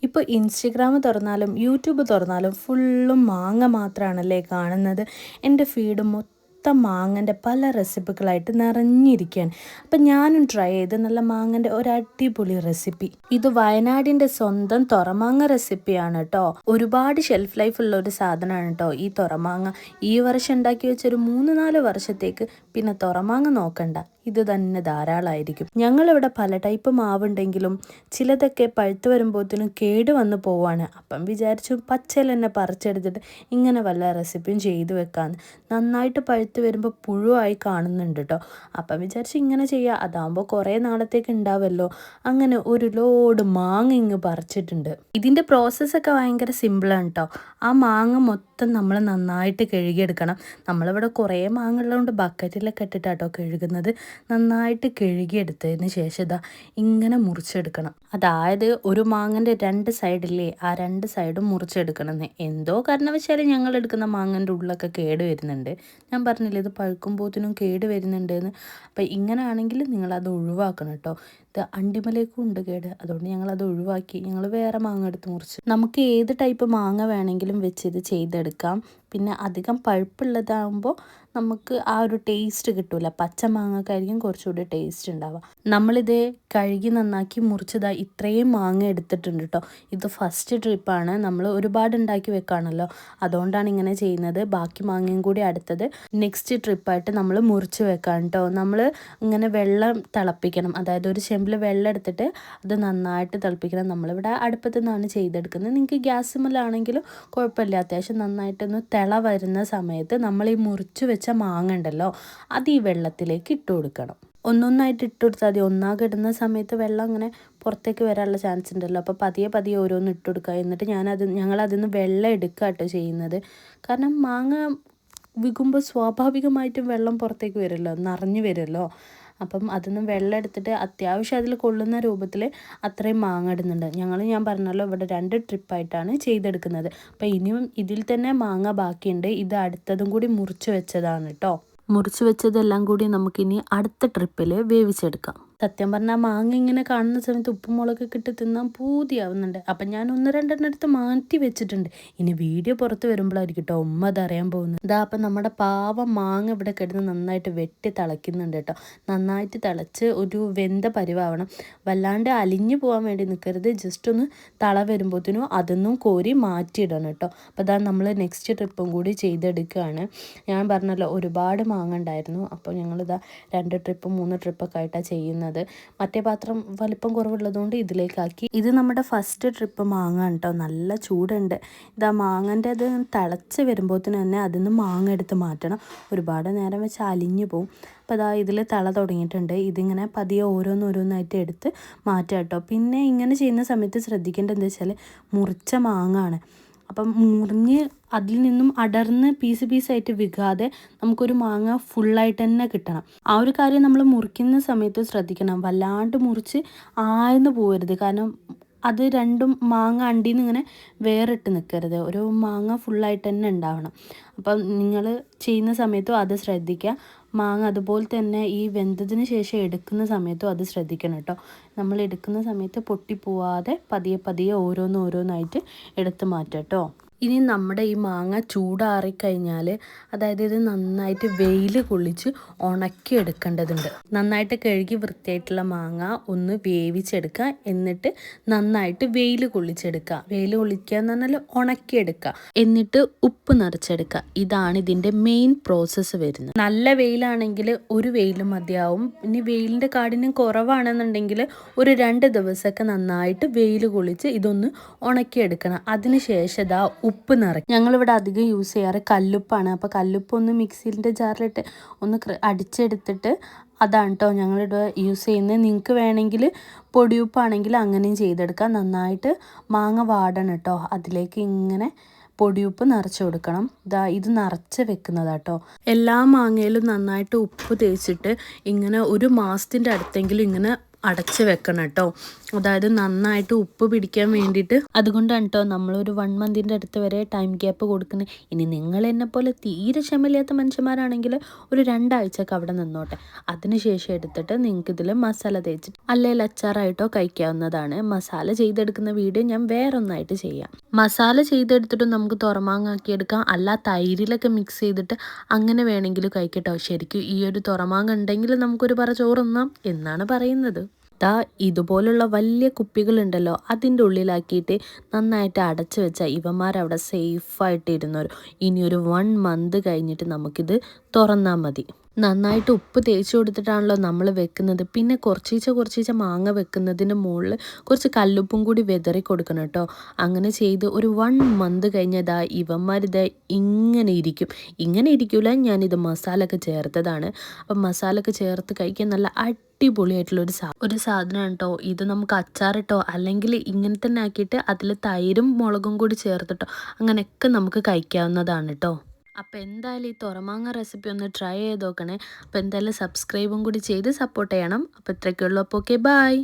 ഇപ്പോൾ Instagram തുറന്നാലും YouTube തുറന്നാലും ഫുള്ളും മാങ്ങ മാത്രമാണല്ലേ കാണുന്നത്. എൻ്റെ ഫീഡ് മൊത്തം മാങ്ങൻ്റെ പല റെസിപ്പികളായിട്ട് നിറഞ്ഞിരിക്കുകയാണ്. അപ്പം ഞാനും ട്രൈ ചെയ്ത് നല്ല മാങ്ങൻ്റെ ഒരു അടിപൊളി റെസിപ്പി. ഇത് വയനാടിൻ്റെ സ്വന്തം തുറമാങ്ങ റെസിപ്പിയാണ് കേട്ടോ. ഒരുപാട് ഷെൽഫ് ലൈഫ് ഉള്ള ഒരു സാധനമാണ് കേട്ടോ ഈ തുറമാങ്ങ. ഈ വർഷം ഉണ്ടാക്കി വെച്ചൊരു 3-4 വർഷത്തേക്ക് പിന്നെ തുറമാങ്ങ നോക്കണ്ട, ഇത് തന്നെ ധാരാളമായിരിക്കും. ഞങ്ങളിവിടെ പല ടൈപ്പ് മാവുണ്ടെങ്കിലും ചിലതൊക്കെ പഴുത്ത് വരുമ്പോഴത്തേനും കേട് വന്ന് പോവാണ്. അപ്പം വിചാരിച്ചു പച്ചയിൽ തന്നെ പറിച്ചെടുത്തിട്ട് ഇങ്ങനെ വല്ല റെസിപ്പിയും ചെയ്ത് വെക്കാമെന്ന്. നന്നായിട്ട് പഴുത്ത് വരുമ്പോൾ പുഴുവായി കാണുന്നുണ്ട് കേട്ടോ. അപ്പം വിചാരിച്ചു ഇങ്ങനെ ചെയ്യുക, അതാകുമ്പോൾ കുറേ നാളത്തേക്ക് ഉണ്ടാവുമല്ലോ. അങ്ങനെ ഒരു ലോഡ് മാങ്ങ ഇങ്ങ് പറിച്ചിട്ടുണ്ട്. ഇതിൻ്റെ പ്രോസസ്സൊക്കെ ഭയങ്കര സിമ്പിളാണ് കേട്ടോ. ആ മാങ്ങ മൊത്തം നമ്മൾ നന്നായിട്ട് കഴുകിയെടുക്കണം. നമ്മളിവിടെ കുറേ മാങ്ങ ഉള്ളതുകൊണ്ട് ബക്കറ്റിലൊക്കെ ഇട്ടിട്ടാട്ടോ കഴുകുന്നത്. നന്നായിട്ട് കഴുകിയെടുത്തതിന് ശേഷം ഇതാ ഇങ്ങനെ മുറിച്ചെടുക്കണം. അതായത് ഒരു മാങ്ങൻ്റെ 2 സൈഡില്ലേ, ആ 2 സൈഡും മുറിച്ചെടുക്കണമെന്ന്. എന്തോ കാരണവശാൽ ഞങ്ങൾ എടുക്കുന്ന മാങ്ങൻ്റെ ഉള്ളൊക്കെ കേട് വരുന്നുണ്ട്. ഞാൻ പറഞ്ഞില്ലേ ഇത് പഴുക്കുമ്പോഴത്തേനും കേട് വരുന്നുണ്ടെന്ന്. അപ്പം ഇങ്ങനെ ആണെങ്കിൽ നിങ്ങളത് ഒഴിവാക്കണം കേട്ടോ. ഇത് അണ്ടിമലേക്കും ഉണ്ട് കേട്, അതുകൊണ്ട് ഞങ്ങളത് ഒഴിവാക്കി. ഞങ്ങൾ വേറെ മാങ്ങ എടുത്ത് മുറിച്ച്. നമുക്ക് ഏത് ടൈപ്പ് മാങ്ങ വേണമെങ്കിലും വെച്ച് ഇത് ചെയ്തെടുക്കാം. പിന്നെ അധികം പഴുപ്പുള്ളതാകുമ്പോൾ നമുക്ക് ആ ഒരു ടേസ്റ്റ് കിട്ടില്ല. പച്ച മാങ്ങക്കായിരിക്കും കുറച്ചുകൂടി ടേസ്റ്റ് ഉണ്ടാവുക. നമ്മളിത് കഴുകി നന്നാക്കി മുറിച്ചതായി ഇത്രയും മാങ്ങ എടുത്തിട്ടുണ്ട് കേട്ടോ. ഇത് ഫസ്റ്റ് ട്രിപ്പാണ്. നമ്മൾ ഒരുപാട് ഉണ്ടാക്കി വെക്കുകയാണല്ലോ, അതുകൊണ്ടാണ് ഇങ്ങനെ ചെയ്യുന്നത്. ബാക്കി മാങ്ങയും കൂടി അടുത്തത് നെക്സ്റ്റ് ട്രിപ്പായിട്ട് നമ്മൾ മുറിച്ച് വെക്കാം കേട്ടോ. നമ്മൾ ഇങ്ങനെ വെള്ളം തിളപ്പിക്കണം. അതായത് ഒരു ചെമ്പിൽ വെള്ളം എടുത്തിട്ട് അത് നന്നായിട്ട് തിളപ്പിക്കണം. നമ്മളിവിടെ അടുപ്പത്തു നിന്നാണ് ചെയ്തെടുക്കുന്നത്. നിങ്ങൾക്ക് ഗ്യാസുമേലാണെങ്കിലും കുഴപ്പമില്ല. അത്യാവശ്യം നന്നായിട്ടൊന്ന് തിള വരുന്ന സമയത്ത് നമ്മൾ ഈ മുറിച്ച് വെച്ച മാങ്ങ ഉണ്ടല്ലോ, അത് ഈ വെള്ളത്തിലേക്ക് ഇട്ട് കൊടുക്കണം. ഒന്നൊന്നായിട്ട് ഇട്ട് കൊടുത്താൽ മതി. ഒന്നാകെ ഇടുന്ന സമയത്ത് വെള്ളം അങ്ങനെ പുറത്തേക്ക് വരാനുള്ള ചാൻസ് ഉണ്ടല്ലോ. അപ്പോൾ പതിയെ പതിയെ ഓരോന്ന് ഇട്ട് കൊടുക്കുക. എന്നിട്ട് ഞങ്ങളതിൽ നിന്ന് വെള്ളം എടുക്കുക കേട്ടോ ചെയ്യുന്നത്. കാരണം മാങ്ങ വിൽക്കുമ്പോൾ സ്വാഭാവികമായിട്ടും വെള്ളം പുറത്തേക്ക് വരുമല്ലോ, നിറഞ്ഞു വരുമല്ലോ. അപ്പം അതിന്ന് വെള്ളം എടുത്തിട്ട് അത്യാവശ്യം അതിൽ കൊള്ളുന്ന രൂപത്തിൽ അത്രയും മാങ്ങ ഇടുന്നുണ്ട്. ഞാൻ പറഞ്ഞല്ലോ ഇവിടെ 2 ട്രിപ്പായിട്ടാണ് ചെയ്തെടുക്കുന്നത്. അപ്പം ഇനിയും ഇതിൽ തന്നെ മാങ്ങ ബാക്കിയുണ്ട്. ഇത് അടുത്തതും കൂടി മുറിച്ച് വെച്ചതാണ് കേട്ടോ. മുറിച്ച് വെച്ചതെല്ലാം കൂടി നമുക്കിനി അടുത്ത ട്രിപ്പിൽ വേവിച്ചെടുക്കാം. സത്യം പറഞ്ഞാൽ മാങ്ങ ഇങ്ങനെ കാണുന്ന സമയത്ത് ഉപ്പും മുളകൊക്കെ ഇട്ട് തിന്നാൻ പൂതിയാവുന്നുണ്ട്. അപ്പം ഞാൻ 1-2 എടുത്ത് മാറ്റി വെച്ചിട്ടുണ്ട്. ഇനി വീഡിയോ പുറത്ത് വരുമ്പോഴായിരിക്കും കേട്ടോ ഉമ്മ അതറിയാൻ പോകുന്നത്. ഇതാ അപ്പം നമ്മുടെ പാവം മാങ്ങ ഇവിടെ കിടന്ന് നന്നായിട്ട് വെട്ടി തിളയ്ക്കുന്നുണ്ട് കേട്ടോ. നന്നായിട്ട് തിളച്ച് ഒരു വെന്ത പരിവാവണം. വല്ലാണ്ട് അലിഞ്ഞു പോകാൻ വേണ്ടി നിൽക്കരുത്. ജസ്റ്റ് ഒന്ന് തള വരുമ്പോഴത്തേനും അതൊന്നും കോരി മാറ്റിയിടണം കേട്ടോ. അപ്പോൾ അതാ നമ്മൾ നെക്സ്റ്റ് ട്രിപ്പും കൂടി ചെയ്തെടുക്കുകയാണ്. ഞാൻ പറഞ്ഞല്ലോ ഒരുപാട് മാങ്ങ ഉണ്ടായിരുന്നു. അപ്പോൾ ഞങ്ങളിതാ 2 ട്രിപ്പ് 3 ട്രിപ്പൊക്കെ ആയിട്ടാണ് ചെയ്യുന്നത്. മറ്റേ പാത്രം വലിപ്പം കുറവുള്ളതുകൊണ്ട് ഇതിലേക്കാക്കി. ഇത് നമ്മുടെ ഫസ്റ്റ് ട്രിപ്പ് മാങ്ങ കേട്ടോ. നല്ല ചൂടുണ്ട്. ഇതാ മാങ്ങൻ്റെ അത് തിളച്ച് വരുമ്പോഴത്തേന് തന്നെ അതിൽ നിന്ന് മാങ്ങ എടുത്ത് മാറ്റണം. ഒരുപാട് നേരം വെച്ച് അലിഞ്ഞു പോവും. അപ്പോൾ അതാ ഇതിൽ തിള തുടങ്ങിയിട്ടുണ്ട്. ഇതിങ്ങനെ പതിയെ ഓരോന്നായിട്ട് എടുത്ത് മാറ്റാം കേട്ടോ. പിന്നെ ഇങ്ങനെ ചെയ്യുന്ന സമയത്ത് ശ്രദ്ധിക്കേണ്ടത് എന്താ വെച്ചാൽ മുറിച്ച മാങ്ങ ആണ്. അപ്പം മുറിഞ്ഞ് അതിൽ നിന്നും അടർന്ന് പീസായിട്ട് വിൽക്കാതെ നമുക്കൊരു മാങ്ങ ഫുള്ളായിട്ട് തന്നെ കിട്ടണം. ആ ഒരു കാര്യം നമ്മൾ മുറിക്കുന്ന സമയത്ത് ശ്രദ്ധിക്കണം. വല്ലാണ്ട് മുറിച്ച് ആയെന്ന് പോകരുത്. കാരണം അത് രണ്ടും മാങ്ങ അണ്ടിയിൽ നിന്ന് ഇങ്ങനെ വേറിട്ട് നിൽക്കരുത്. ഒരു മാങ്ങ ഫുള്ളായിട്ട് തന്നെ ഉണ്ടാവണം. അപ്പം നിങ്ങൾ ചെയ്യുന്ന സമയത്തും അത് ശ്രദ്ധിക്കുക. മാങ്ങ അതുപോലെ തന്നെ ഈ വെന്തതിന് ശേഷം എടുക്കുന്ന സമയത്തും അത് ശ്രദ്ധിക്കണം കേട്ടോ. നമ്മൾ എടുക്കുന്ന സമയത്ത് പൊട്ടിപ്പോവാതെ പതിയെ ഓരോന്നായിട്ട് എടുത്ത് മാറ്റാം കേട്ടോ. ഇനി നമ്മുടെ ഈ മാങ്ങ ചൂടാറിക്കഴിഞ്ഞാൽ, അതായത് ഇത് നന്നായിട്ട് വെയിൽ കൊള്ളിച്ച് ഉണക്കി എടുക്കേണ്ടതുണ്ട്. നന്നായിട്ട് കഴുകി വൃത്തിയായിട്ടുള്ള മാങ്ങ ഒന്ന് വേവിച്ചെടുക്കുക. എന്നിട്ട് നന്നായിട്ട് വെയിൽ കൊള്ളിച്ചെടുക്കുക. വെയിൽ കൊള്ളിക്കുക എന്ന് പറഞ്ഞാൽ ഉണക്കിയെടുക്കുക. എന്നിട്ട് ഉപ്പ് നിറച്ചെടുക്കുക. ഇതാണ് ഇതിൻ്റെ മെയിൻ പ്രോസസ്സ് വരുന്നത്. നല്ല വെയിലാണെങ്കിൽ ഒരു വെയിൽ മതിയാവും. ഇനി വെയിലിൻ്റെ കാഠിന്യം കുറവാണെന്നുണ്ടെങ്കിൽ ഒരു 2 ദിവസമൊക്കെ നന്നായിട്ട് വെയിൽ കൊള്ളിച്ച് ഇതൊന്ന് ഉണക്കിയെടുക്കണം. അതിന് ശേഷം ഇതാ ഉപ്പ് നിറയ്ക്കും. ഞങ്ങളിവിടെ അധികം യൂസ് ചെയ്യാറ് കല്ലുപ്പാണ്. അപ്പോൾ കല്ലുപ്പ് ഒന്ന് മിക്സിൻ്റെ ജാറിലിട്ട് ഒന്ന് അടിച്ചെടുത്തിട്ട് അതാണ് കേട്ടോ ഞങ്ങളിവിടെ യൂസ് ചെയ്യുന്നത്. നിങ്ങൾക്ക് വേണമെങ്കിൽ പൊടിയുപ്പാണെങ്കിൽ അങ്ങനെയും ചെയ്തെടുക്കാം. നന്നായിട്ട് മാങ്ങ വാടണം കേട്ടോ. അതിലേക്ക് ഇങ്ങനെ പൊടിയുപ്പ് നിറച്ച് കൊടുക്കണം. ഇത് നിറച്ച് വെക്കുന്നതാട്ടോ. എല്ലാ മാങ്ങയിലും നന്നായിട്ട് ഉപ്പ് തേച്ചിട്ട് ഇങ്ങനെ 1 മാസത്തിൻ്റെ അടുത്തെങ്കിലും ഇങ്ങനെ അടച്ച് വെക്കണം കേട്ടോ. അതായത് നന്നായിട്ട് ഉപ്പ് പിടിക്കാൻ വേണ്ടിയിട്ട്. അതുകൊണ്ടാണ് കേട്ടോ നമ്മളൊരു 1 മന്തിൻ്റെ അടുത്ത് വരെ ടൈം ഗ്യാപ്പ് കൊടുക്കുന്നത്. ഇനി നിങ്ങൾ എന്നെ പോലെ തീരെ ക്ഷമയില്ലാത്ത മനുഷ്യന്മാരാണെങ്കിൽ ഒരു 2 ആഴ്ചയൊക്കെ അവിടെ നിന്നോട്ടെ. അതിനുശേഷം എടുത്തിട്ട് നിങ്ങൾക്ക് ഇതിൽ മസാല തേച്ചിട്ട് അല്ലെങ്കിൽ അച്ചാറായിട്ടോ കഴിക്കാവുന്നതാണ്. മസാല ചെയ്തെടുക്കുന്ന വീഡിയോ ഞാൻ വേറൊന്നായിട്ട് ചെയ്യാം. മസാല ചെയ്തെടുത്തിട്ട് നമുക്ക് തുറമാങ്ങാക്കി എടുക്കാം, അല്ല തൈരിലൊക്കെ മിക്സ് ചെയ്തിട്ട് അങ്ങനെ വേണമെങ്കിൽ കഴിക്കട്ടോ. ശരിക്കും ഈ ഒരു തുറമാങ്ങ ഉണ്ടെങ്കിൽ നമുക്കൊരു പറ ചോറുണ്ണാം എന്നാണ് പറയുന്നത്. ഇതുപോലുള്ള വലിയ കുപ്പികളുണ്ടല്ലോ, അതിൻ്റെ ഉള്ളിലാക്കിയിട്ട് നന്നായിട്ട് അടച്ചു വെച്ചാൽ ഇവന്മാരവിടെ സേഫായിട്ട് ഇരുന്നവരും. ഇനിയൊരു 1 മന്ത് കഴിഞ്ഞിട്ട് നമുക്കിത് തുറന്നാൽ മതി. നന്നായിട്ട് ഉപ്പ് തേച്ച് കൊടുത്തിട്ടാണല്ലോ നമ്മൾ വെക്കുന്നത്. പിന്നെ കുറച്ചീച്ച മാങ്ങ വെക്കുന്നതിന് മുകളിൽ കുറച്ച് കല്ലുപ്പും കൂടി വിതറി കൊടുക്കണം കേട്ടോ. അങ്ങനെ ചെയ്ത് ഒരു 1 മന്ത് കഴിഞ്ഞതാ ഇവന്മാരിത് ഇങ്ങനെ ഇരിക്കും. ഇങ്ങനെ ഇരിക്കില്ല, ഞാനിത് മസാലയൊക്കെ ചേർത്തതാണ്. അപ്പം മസാലയൊക്കെ ചേർത്ത് കഴിക്കാൻ നല്ല അടിപൊളിയായിട്ടുള്ള ഒരു സാധനമാണ് കേട്ടോ. ഇത് നമുക്ക് അച്ചാറിട്ടോ അല്ലെങ്കിൽ ഇങ്ങനെ തന്നെ ആക്കിയിട്ട് അതിൽ തൈരും മുളകും കൂടി ചേർത്തിട്ടോ അങ്ങനെയൊക്കെ നമുക്ക് കഴിക്കാവുന്നതാണ് കേട്ടോ. അപ്പോൾ എന്തായാലും ഈ തുറമാങ്ങ റെസിപ്പി ഒന്ന് ട്രൈ ചെയ്ത് നോക്കണേ. അപ്പോൾ എന്തായാലും സബ്സ്ക്രൈബും കൂടി ചെയ്ത് സപ്പോർട്ട് ചെയ്യണം. അപ്പോൾ ഇത്രയൊക്കെ ഉള്ളൂ. അപ്പോൾ ഓക്കെ, ബൈ.